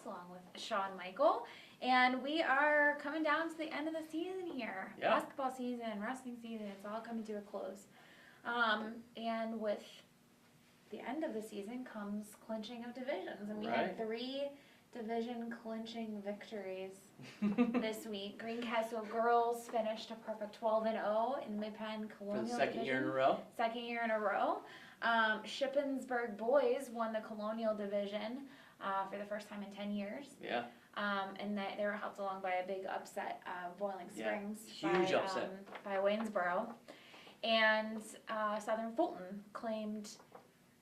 along with Shawn Michael, and we are coming down to the end of the season here. Yeah. Basketball season, wrestling season, it's all coming to a close. And with the end of the season comes clinching of divisions, and we had 3 division clinching victories this week. Greencastle girls finished a perfect 12-0 in Mid Penn Colonial for the second division. year in a row. Second year in a row. Shippensburg boys won the Colonial division for the first time in 10 years. Yeah. And they were helped along by a big upset of Boiling Springs. Huge upset. By Waynesboro. And Southern Fulton clinched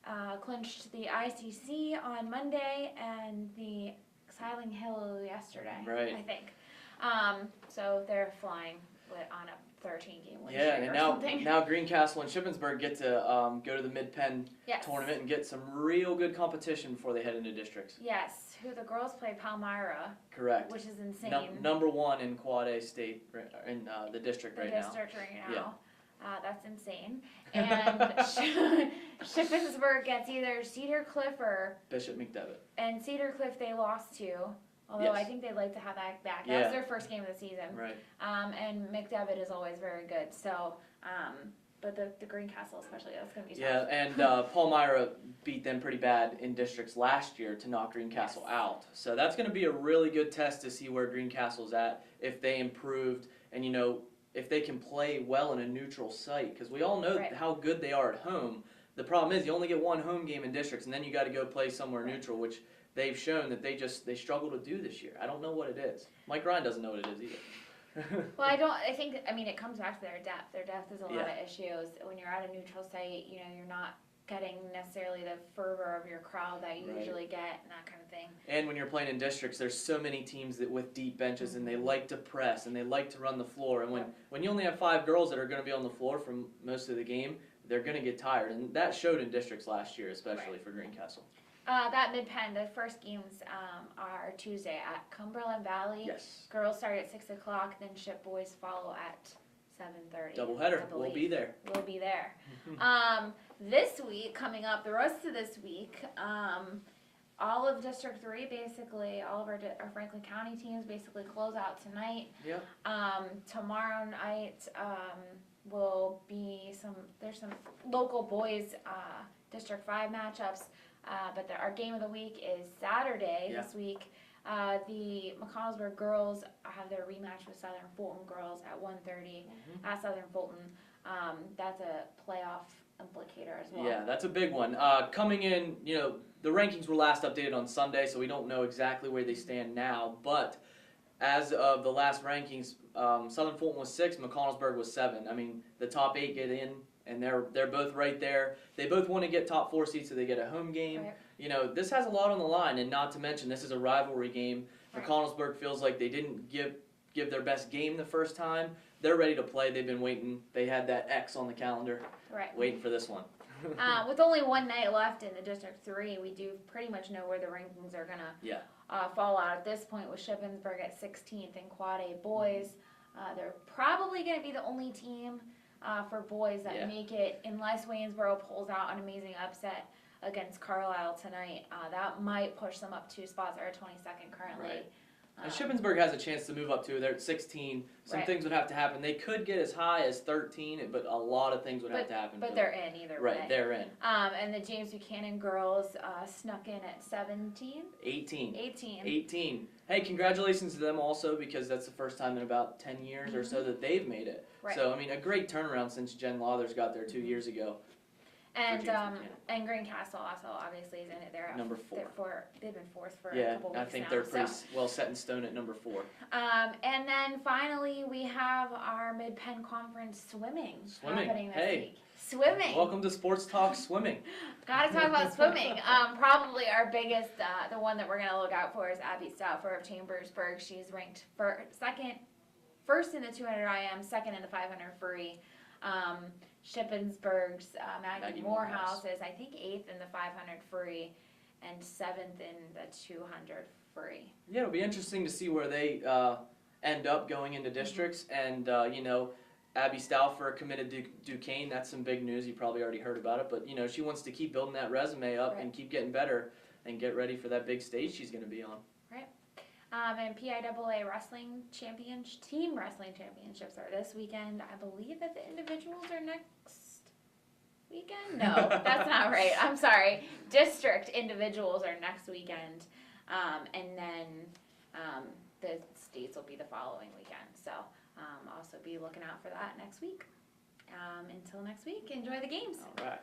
the ICC on Monday and the Siling Hill yesterday, right. I think. So they're flying on a 13-game win streak and something. now Greencastle and Shippensburg get to go to the Mid Penn tournament and get some real good competition before they head into districts. Yes, who the girls play Palmyra. Correct. Which is insane. Number 1 in Quad A state in the district right now. The district right now. Yeah. That's insane. And Shippensburg gets either Cedar Cliff or Bishop McDevitt. And Cedar Cliff they lost to, although I think they'd like to have that back. That was their first game of the season. Right. And McDevitt is always very good. So, but the Greencastle especially, that's going to be tough. Yeah, and Palmyra beat them pretty bad in districts last year to knock Greencastle out. So that's going to be a really good test to see where Greencastle's at, if they improved, and if they can play well in a neutral site, because we all know how good they are at home. The problem is you only get 1 home game in districts, and then you got to go play somewhere neutral, which they've shown that they struggle to do this year. I don't know what it is. Mike Ryan doesn't know what it is either. Well, I mean, it comes back to their depth. Their depth is a lot of issues. When you're at a neutral site, you're not getting necessarily the fervor of your crowd that you usually get and that kind of thing. And when you're playing in districts, there's so many teams that with deep benches and they like to press and they like to run the floor. And when you only have 5 girls that are going to be on the floor for most of the game, they're going to get tired. And that showed in districts last year, especially for Greencastle. That Mid Penn, the first games are Tuesday at Cumberland Valley. Yes. Girls start at 6 o'clock, then Ship boys follow at 7:30. Doubleheader. We'll be there. We'll be there. This week, coming up, the rest of this week, all of District 3, basically, all of our Franklin County teams basically close out tonight. Yep. Tomorrow night will be there's some local boys District 5 matchups, but our game of the week is Saturday this week. The McConnellsburg girls have their rematch with Southern Fulton girls at 1:30 at Southern Fulton. That's a playoff implicator as well. Yeah, that's a big one. Coming in, the rankings were last updated on Sunday, so we don't know exactly where they stand now. But as of the last rankings, Southern Fulton was 6, McConnellsburg was 7. I mean, the top 8 get in, and they're both right there. They both want to get top 4 seeds, so they get a home game. Right. This has a lot on the line, and not to mention this is a rivalry game. Right. McConnellsburg feels like they didn't give their best game the first time. They're ready to play. They've been waiting. They had that X on the calendar, waiting for this one. With only 1 night left in the District 3, we do pretty much know where the rankings are going to fall out at this point, with Shippensburg at 16th in Quad A boys. They're probably going to be the only team for boys that make it, unless Waynesboro pulls out an amazing upset against Carlisle tonight. That might push them up 2 spots. They're at 22nd currently. Right. And Shippensburg has a chance to move up too. They're at 16. Some things would have to happen. They could get as high as 13, but a lot of things would have to happen. But they're in either way. Right, they're in. And the James Buchanan girls snuck in at 17? 18. Hey, congratulations to them also, because that's the first time in about 10 years or so that they've made it. Right. So, I mean, a great turnaround since Jen Lathers got there 2 years ago. And Greencastle also obviously is in it. They're at number 4. They've been 4th for a couple weeks now. I think they're pretty well set in stone at number 4. And then finally we have our Mid Penn Conference swimming happening this week. Swimming. Welcome to Sports Talk Swimming. Got to talk about swimming. Probably our biggest, the one that we're going to look out for is Abby Stouffer of Chambersburg. She's ranked first in the 200 IM, second in the 500 free. Shippensburg's Maggie Morehouse is, I think, 8th in the 500 free and 7th in the 200 free. Yeah, it'll be interesting to see where they end up going into districts. And, Abby Stouffer committed to Duquesne. That's some big news. You probably already heard about it. But, she wants to keep building that resume up and keep getting better and get ready for that big stage she's going to be on. Right. And PIAA team wrestling championships are this weekend. I believe that the individuals are next weekend. No, that's not right. I'm sorry. District individuals are next weekend, and then the states will be the following weekend. So also be looking out for that next week. Until next week, enjoy the games. All right.